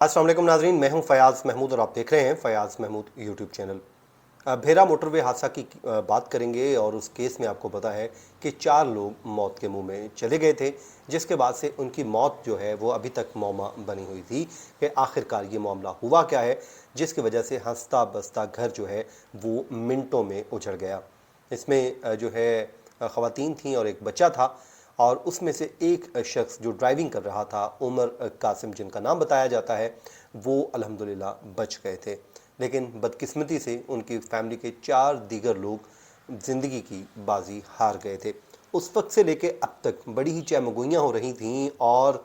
अस्सलाम वालेकुम नाज़रीन, मैं हूं फयाज़ महमूद और आप देख रहे हैं फयाज़ महमूद यूट्यूब चैनल। भेरा मोटरवे हादसा की बात करेंगे और उस केस में आपको पता है कि 4 लोग मौत के मुंह में चले गए थे, जिसके बाद से उनकी मौत जो है वो अभी तक मौमा बनी हुई थी कि आखिरकार ये मामला हुआ क्या है, जिसकी वजह से हंसता बसता घर जो है वो मिनटों में उजड़ गया। इसमें जो है ख़वातीन थीं और एक बच्चा था, और उसमें से एक शख्स जो ड्राइविंग कर रहा था, उमर कासिम जिनका नाम बताया जाता है, वो अल्हम्दुलिल्लाह बच गए थे। लेकिन बदकिस्मती से उनकी फैमिली के 4 दीगर लोग ज़िंदगी की बाजी हार गए थे। उस वक्त से लेके अब तक बड़ी ही चहमगोइयाँ हो रही थीं और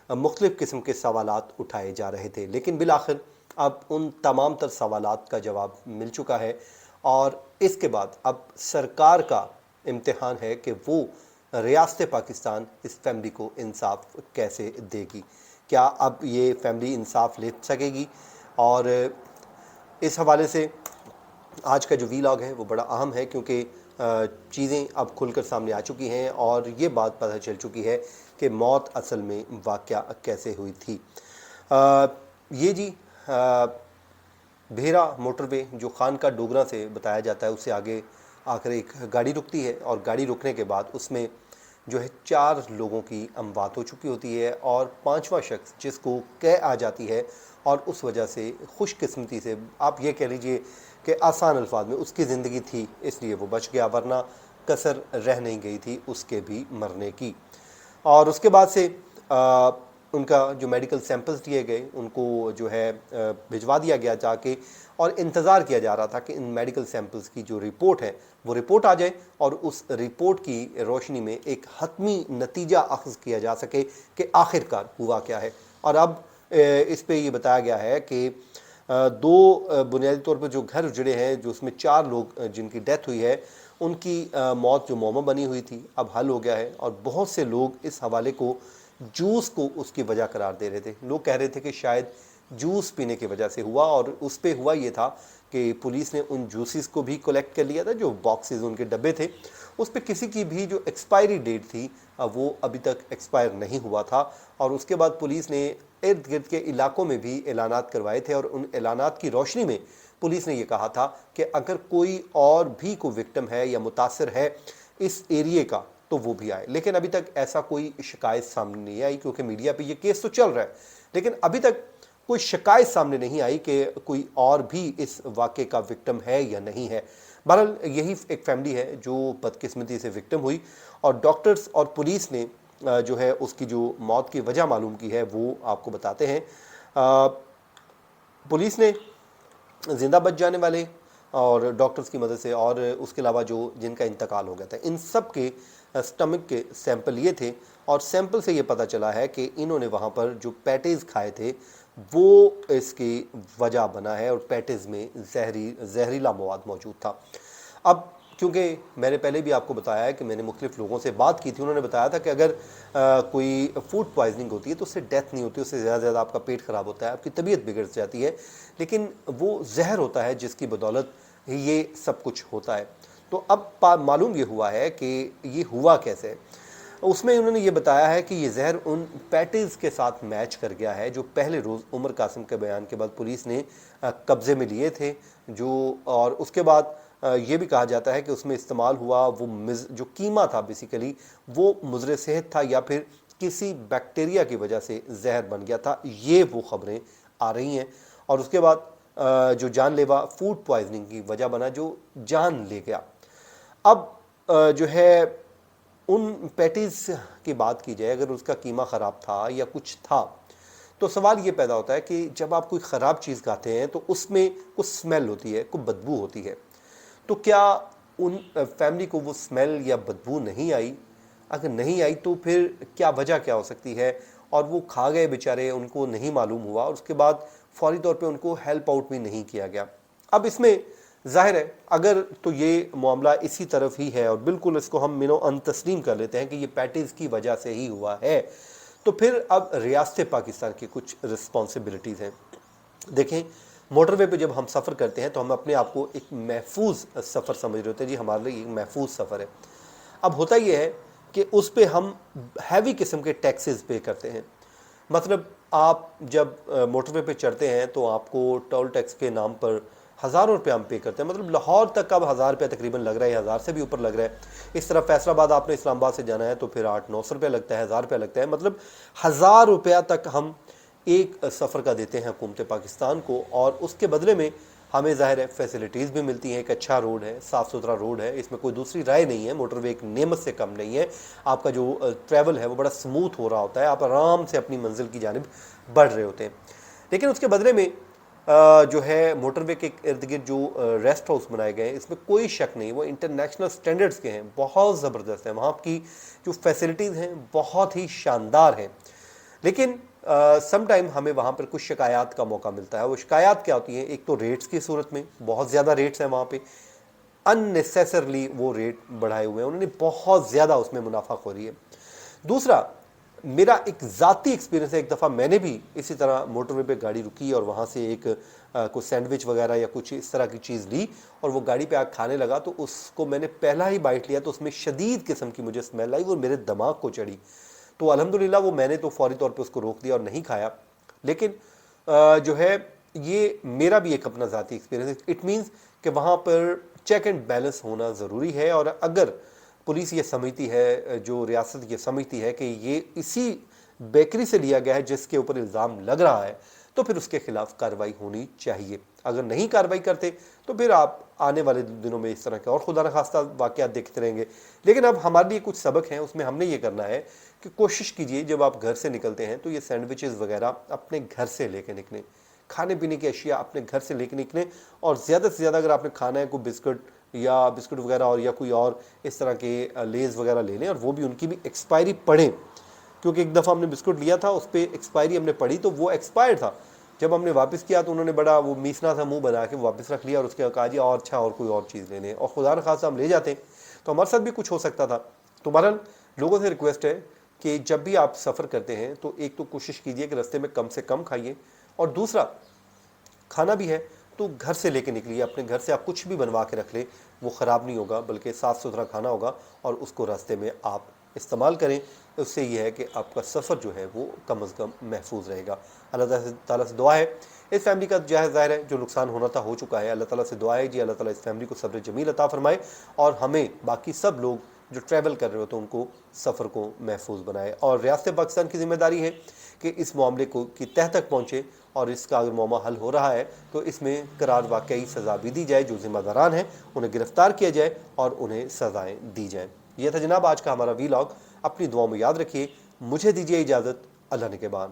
मुख्तलिफ़ किस्म के सवालात उठाए जा रहे थे, लेकिन बिलाखिर अब उन तमाम तर सवालात का जवाब मिल चुका है। और इसके बाद अब सरकार का इम्तिहान है कि वो रियासत पाकिस्तान इस फैमिली को इंसाफ कैसे देगी। क्या अब ये फैमिली इंसाफ ले सकेगी? और इस हवाले से आज का जो वीलॉग है वो बड़ा अहम है, क्योंकि चीज़ें अब खुलकर सामने आ चुकी हैं और ये बात पता चल चुकी है कि मौत असल में वाक़या कैसे हुई थी। ये जी भेरा मोटरवे जो खान का डोगरा से बताया जाता है, उससे आगे आकर एक गाड़ी रुकती है और गाड़ी रुकने के बाद उसमें जो है 4 लोगों की अमवात हो चुकी होती है और 5वां शख्स जिसको कै आ जाती है, और उस वजह से खुशकिस्मती से आप ये कह लीजिए कि आसान अल्फाज में उसकी ज़िंदगी थी इसलिए वो बच गया, वरना कसर रह नहीं गई थी उसके भी मरने की। और उसके बाद से उनका जो मेडिकल सैंपल्स लिए गए उनको जो है भिजवा दिया गया जाके, और इंतज़ार किया जा रहा था कि इन मेडिकल सैंपल्स की जो रिपोर्ट है वो रिपोर्ट आ जाए और उस रिपोर्ट की रोशनी में एक हतमी नतीजा अख़ज़ किया जा सके कि आखिरकार हुआ क्या है। और अब इस पे ये बताया गया है कि 2 बुनियादी तौर पर जो घर उजड़े हैं, जो उसमें 4 लोग जिनकी डेथ हुई है, उनकी मौत जो मौमा बनी हुई थी अब हल हो गया है। और बहुत से लोग इस हवाले को जूस को उसकी वजह करार दे रहे थे। लोग कह रहे थे कि शायद जूस पीने की वजह से हुआ, और उस पे हुआ ये था कि पुलिस ने उन जूसेस को भी कलेक्ट कर लिया था, जो बॉक्सेस उनके डब्बे थे उस पे किसी की भी जो एक्सपायरी डेट थी वो अभी तक एक्सपायर नहीं हुआ था। और उसके बाद पुलिस ने इर्द गिर्द के इलाकों में भी ऐलानात करवाए थे, और उन ऐलानात की रोशनी में पुलिस ने ये कहा था कि अगर कोई और भी कोई विक्टिम है या मुतासर है इस एरिए का तो वो भी आए। लेकिन अभी तक ऐसा कोई शिकायत सामने नहीं आई, क्योंकि मीडिया पे ये केस तो चल रहा है, लेकिन अभी तक कोई शिकायत सामने नहीं आई कि कोई और भी इस वाक़े का विक्टिम है या नहीं है। बहरहाल यही एक फैमिली है जो बदकिस्मती से विक्टिम हुई, और डॉक्टर्स और पुलिस ने जो है उसकी जो मौत की वजह मालूम की है वो आपको बताते हैं। पुलिस ने ज़िंदा बच जाने वाले और डॉक्टर्स की मदद से, और उसके अलावा जो जिनका इंतकाल हो गया था, इन सब के स्टमक के सैंपल लिए थे, और सैंपल से ये पता चला है कि इन्होंने वहाँ पर जो पैटीज़ खाए थे वो इसकी वजह बना है, और पैटीज़ में जहरीला मवाद मौजूद था। अब क्योंकि मैंने पहले भी आपको बताया है कि मैंने मुख्तलिफ़ लोगों से बात की थी, उन्होंने बताया था कि अगर कोई फूड पॉइजनिंग होती है तो उससे डेथ नहीं होती, उससे ज़्यादा से ज़्यादा आपका पेट ख़राब होता है, आपकी तबीयत बिगड़ जाती है, लेकिन वो जहर होता है जिसकी बदौलत ये सब कुछ होता है। तो अब मालूम ये हुआ है कि ये हुआ कैसे। उसमें उन्होंने ये बताया है कि ये जहर उन पैटीज़ के साथ मैच कर गया है जो पहले रोज़ उमर कासिम के बयान के बाद पुलिस ने कब्ज़े में लिए थे, जो और उसके बाद ये भी कहा जाता है कि उसमें इस्तेमाल हुआ वो जो कीमा था बेसिकली वो मुज़र सेहत था, या फिर किसी बैक्टीरिया की वजह से जहर बन गया था। ये वो ख़बरें आ रही हैं। और उसके बाद जो जानलेवा फूड पॉइजनिंग की वजह बना जो जान ले गया। अब जो है उन पैटीज़ की बात की जाए, अगर उसका कीमा ख़राब था या कुछ था, तो सवाल ये पैदा होता है कि जब आप कोई ख़राब चीज़ खाते हैं तो उसमें कुछ स्मेल होती है, कुछ बदबू होती है, तो क्या उन फैमिली को वो स्मेल या बदबू नहीं आई? अगर नहीं आई तो फिर क्या वजह क्या हो सकती है? और वो खा गए बेचारे, उनको नहीं मालूम हुआ, और उसके बाद फौरी तौर पे उनको हेल्प आउट भी नहीं किया गया। अब इसमें ज़ाहिर है अगर तो ये मामला इसी तरफ ही है और बिल्कुल इसको हम मिनो अन तस्लीम कर लेते हैं कि ये पैटीज़ की वजह से ही हुआ है, तो फिर अब रियासत पाकिस्तान की कुछ रिस्पॉन्सिबिलिटीज़ हैं। देखें, मोटरवे पे जब हम सफ़र करते हैं तो हम अपने आप को एक महफूज सफ़र समझ रहे होते हैं, जी हमारे लिए एक महफूज सफ़र है। अब होता यह है कि उस पे हम हैवी किस्म के टैक्सेस पे करते हैं, मतलब آپ جب موٹر وے پہ چڑھتے ہیں تو آپ کو ٹول ٹیکس کے نام پر ہزاروں روپے ہم پے کرتے ہیں. مطلب لاہور تک اب 1000 روپے تقریباً لگ رہا ہے, 1000 سے بھی اوپر لگ رہا ہے. اس طرح فیصل آباد آپ نے اسلام آباد سے جانا ہے تو پھر 800-900 روپے لگتا ہے, 1000 روپے لگتا ہے. مطلب 1000 روپیہ تک ہم ایک سفر کا دیتے ہیں حکومت پاکستان کو, اور اس کے بدلے میں ہمیں ظاہر ہے فیسلٹیز بھی ملتی ہیں. ایک اچھا روڈ ہے, صاف ستھرا روڈ ہے, اس میں کوئی دوسری رائے نہیں ہے. موٹر وے ایک نعمت سے کم نہیں ہے. آپ کا جو ٹریول ہے وہ بڑا سموتھ ہو رہا ہوتا ہے, آپ آرام سے اپنی منزل کی جانب بڑھ رہے ہوتے ہیں. لیکن اس کے بدلے میں جو ہے موٹر وے کے ارد گرد جو ریسٹ ہاؤس بنائے گئے ہیں, اس میں کوئی شک نہیں وہ انٹرنیشنل سٹینڈرڈز کے ہیں, بہت زبردست ہیں. وہاں کی جو فیسلٹیز ہیں بہت ہی شاندار ہیں. لیکن سم ٹائم ہمیں وہاں پر کچھ شکایات کا موقع ملتا ہے. وہ شکایات کیا ہوتی ہیں؟ ایک تو ریٹس کی صورت میں, بہت زیادہ ریٹس ہیں وہاں پہ, اننیسیسرلی وہ ریٹ بڑھائے ہوئے ہیں, انہوں نے بہت زیادہ اس میں منافع خوری ہے. دوسرا, میرا ایک ذاتی ایکسپیرینس ہے, ایک دفعہ میں نے بھی اسی طرح موٹر وے پہ گاڑی رکی اور وہاں سے ایک کوئی سینڈوچ وغیرہ یا کچھ اس طرح کی چیز لی, اور وہ گاڑی پہ آ کھانے لگا تو اس کو میں نے پہلا ہی بائٹ لیا تو اس میں شدید قسم کی مجھے اسمیل آئی, وہ میرے دماغ کو چڑھی. تو الحمدللہ وہ میں نے تو فوری طور پہ اس کو روک دیا اور نہیں کھایا. لیکن جو ہے یہ میرا بھی ایک اپنا ذاتی ایکسپیرینس ہے. اٹ مینس کہ وہاں پر چیک اینڈ بیلنس ہونا ضروری ہے, اور اگر پولیس یہ سمجھتی ہے, جو ریاست یہ سمجھتی ہے کہ یہ اسی بیکری سے لیا گیا ہے جس کے اوپر الزام لگ رہا ہے, تو پھر اس کے خلاف کارروائی ہونی چاہیے. اگر نہیں کارروائی کرتے تو پھر آپ آنے والے دنوں میں اس طرح کے اور خدا نخواستہ واقعات دیکھتے رہیں گے. لیکن اب ہمارے لیے کچھ سبق ہیں, اس میں ہم نے یہ کرنا ہے کہ کوشش کیجئے جب آپ گھر سے نکلتے ہیں تو یہ سینڈوچز وغیرہ اپنے گھر سے لے کے نکلیں, کھانے پینے کی اشیاء اپنے گھر سے لے کے نکلیں, اور زیادہ سے زیادہ اگر آپ نے کھانا ہے کوئی بسکٹ وغیرہ اور یا کوئی اور اس طرح کے لیز وغیرہ لے لیں, اور وہ بھی ان کی بھی ایکسپائری پڑھیں. کیونکہ ایک دفعہ ہم نے بسکٹ لیا تھا, اس پہ ایکسپائری ہم نے پڑھی تو وہ ایکسپائرڈ تھا. جب ہم نے واپس کیا تو انہوں نے بڑا وہ میسنا سا منہ بنا کے واپس رکھ لیا, اور اس کے کہا جی اور اچھا اور کوئی اور چیز لے لیں, اور خدا نخواستہ ہم لے جاتے تو ہمارے ساتھ بھی کچھ ہو سکتا تھا. تو بہرحال لوگوں سے ریکویسٹ ہے کہ جب بھی آپ سفر کرتے ہیں تو ایک تو کوشش کیجئے کہ رستے میں کم سے کم کھائیے, اور دوسرا کھانا بھی ہے تو گھر سے لے کے نکلیے. اپنے گھر سے آپ کچھ بھی بنوا کے رکھ لیں, وہ خراب نہیں ہوگا بلکہ صاف ستھرا کھانا ہوگا, اور اس کو راستے میں آپ استعمال کریں. اس سے یہ ہے کہ آپ کا سفر جو ہے وہ کم از کم محفوظ رہے گا. اللہ تعالیٰ سے دعا ہے اس فیملی کا جو ہے ظاہر ہے جو نقصان ہونا تھا ہو چکا ہے. اللہ تعالیٰ سے دعا ہے جی اللہ تعالیٰ اس فیملی کو صبر جمیل عطا فرمائے, اور ہمیں باقی سب لوگ جو ٹریول کر رہے ہو تو ان کو سفر کو محفوظ بنائے. اور ریاست پاکستان کی ذمہ داری ہے کہ اس معاملے کو کی تہ تک پہنچے, اور اس کا اگر معاملہ حل ہو رہا ہے تو اس میں قرار واقعی سزا بھی دی جائے. جو ذمہ داران ہیں انہیں گرفتار کیا جائے اور انہیں سزائیں دی جائیں. یہ تھا جناب آج کا ہمارا ویلاگ. اپنی دعاؤں میں یاد رکھیے. مجھے دیجیے اجازت. اللہ نگہبان.